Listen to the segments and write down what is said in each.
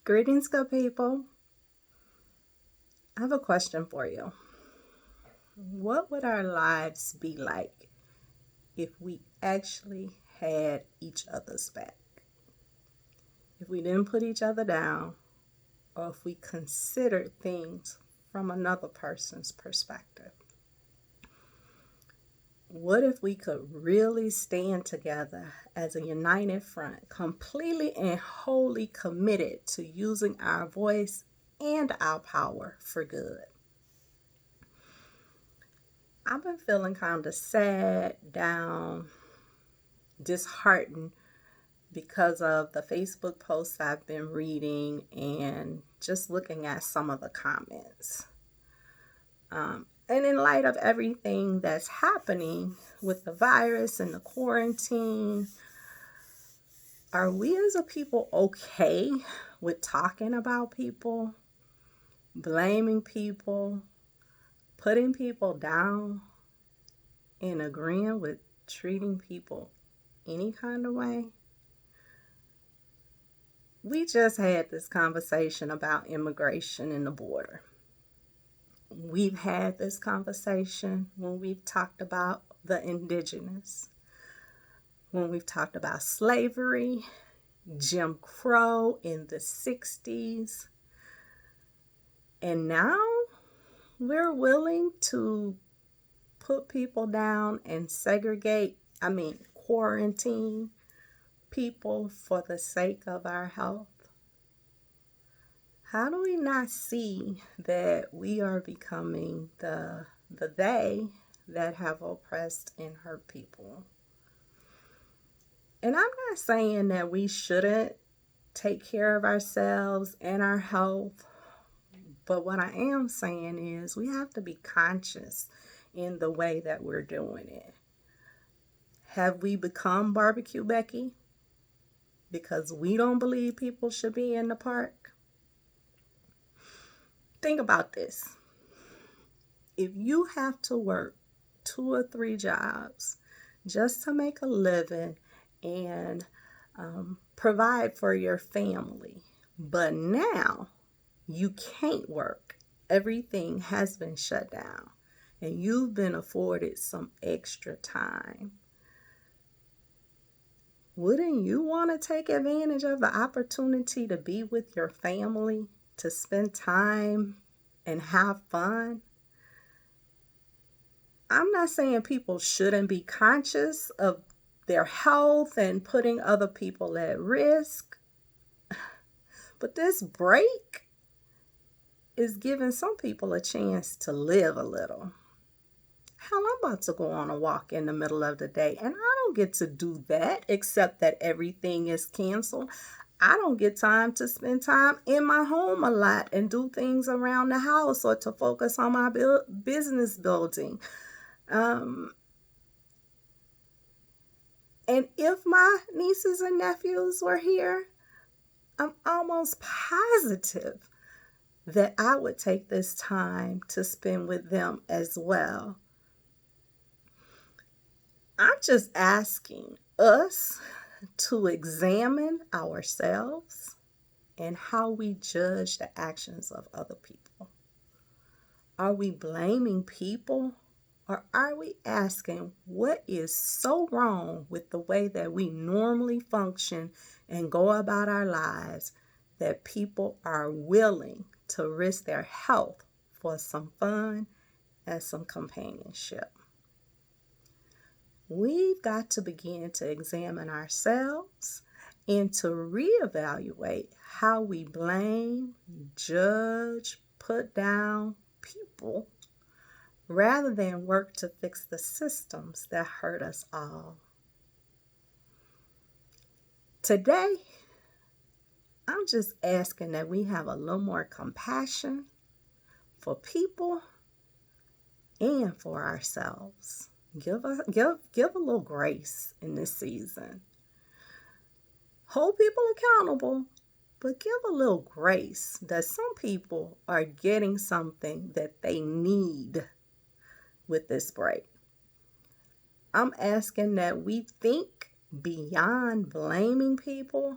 Greetings, good people. I have a question for you. What would our lives be like if we actually had each other's back? If we didn't put each other down, or if we considered things from another person's perspective? What if we could really stand together as a united front, completely and wholly committed to using our voice and our power for good? I've been feeling kind of sad, down, disheartened because of the Facebook posts I've been reading and just looking at some of the comments. And in light of everything that's happening with the virus and the quarantine, are we as a people okay with talking about people, blaming people, putting people down, and agreeing with treating people any kind of way? We just had this conversation about immigration and the border. We've had this conversation when we've talked about the indigenous, when we've talked about slavery, Jim Crow in the 60s, and now we're willing to put people down and quarantine people for the sake of our health. How do we not see that we are becoming the they that have oppressed and hurt people? And I'm not saying that we shouldn't take care of ourselves and our health, but what I am saying is we have to be conscious in the way that we're doing it. Have we become Barbecue Becky because we don't believe people should be in the park? Think about this. If you have to work 2 or 3 jobs just to make a living and provide for your family, but now you can't work, everything has been shut down, and you've been afforded some extra time, wouldn't you want to take advantage of the opportunity to be with your family, to spend time and have fun? I'm not saying people shouldn't be conscious of their health and putting other people at risk, but this break is giving some people a chance to live a little. Hell, I'm about to go on a walk in the middle of the day, and I don't get to do that except that everything is canceled. I don't get time to spend time in my home a lot and do things around the house or to focus on my business building. And if my nieces and nephews were here, I'm almost positive that I would take this time to spend with them as well. I'm just asking us to examine ourselves and how we judge the actions of other people. Are we blaming people, or are we asking what is so wrong with the way that we normally function and go about our lives that people are willing to risk their health for some fun and some companionship? We've got to begin to examine ourselves and to reevaluate how we blame, judge, put down people rather than work to fix the systems that hurt us all. Today, I'm just asking that we have a little more compassion for people and for ourselves. Give a little grace in this season. Hold people accountable, but give a little grace that some people are getting something that they need with this break. I'm asking that we think beyond blaming people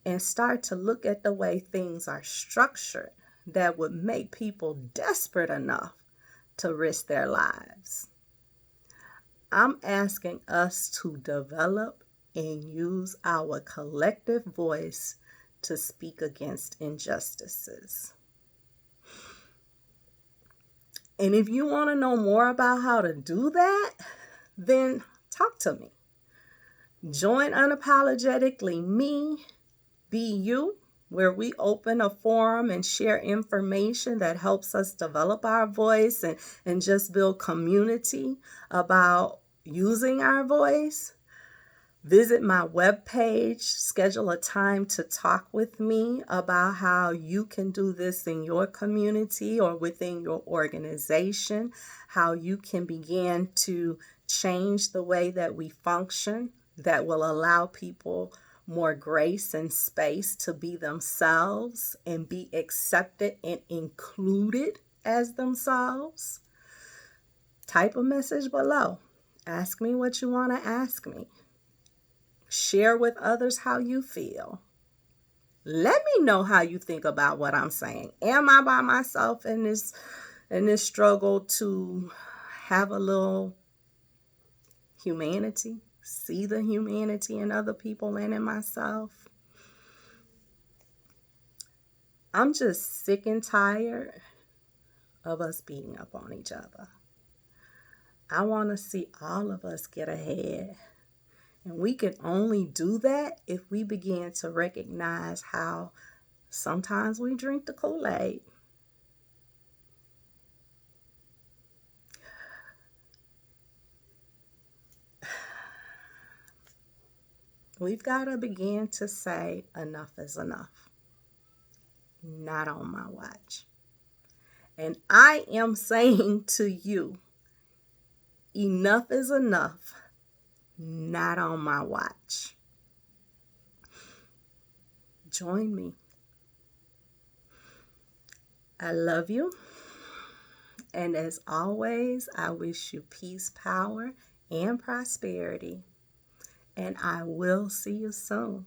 and start to look at the way things are structured that would make people desperate enough to risk their lives. I'm asking us to develop and use our collective voice to speak against injustices. And if you want to know more about how to do that, then talk to me. Join Unapologetically Me, Be You, where we open a forum and share information that helps us develop our voice and just build community about using our voice. Visit my webpage, schedule a time to talk with me about how you can do this in your community or within your organization, how you can begin to change the way that we function that will allow people more grace and space to be themselves and be accepted and included as themselves. Type a message below. Ask me what you want to ask me. Share with others how you feel. Let me know how you think about what I'm saying. Am I by myself in this struggle to have a little humanity? See the humanity in other people and in myself? I'm just sick and tired of us beating up on each other. I want to see all of us get ahead. And we can only do that if we begin to recognize how sometimes we drink the Kool-Aid. We've got to begin to say enough is enough. Not on my watch. And I am saying to you, enough is enough. Not on my watch. Join me. I love you. And as always, I wish you peace, power, and prosperity. And I will see you soon.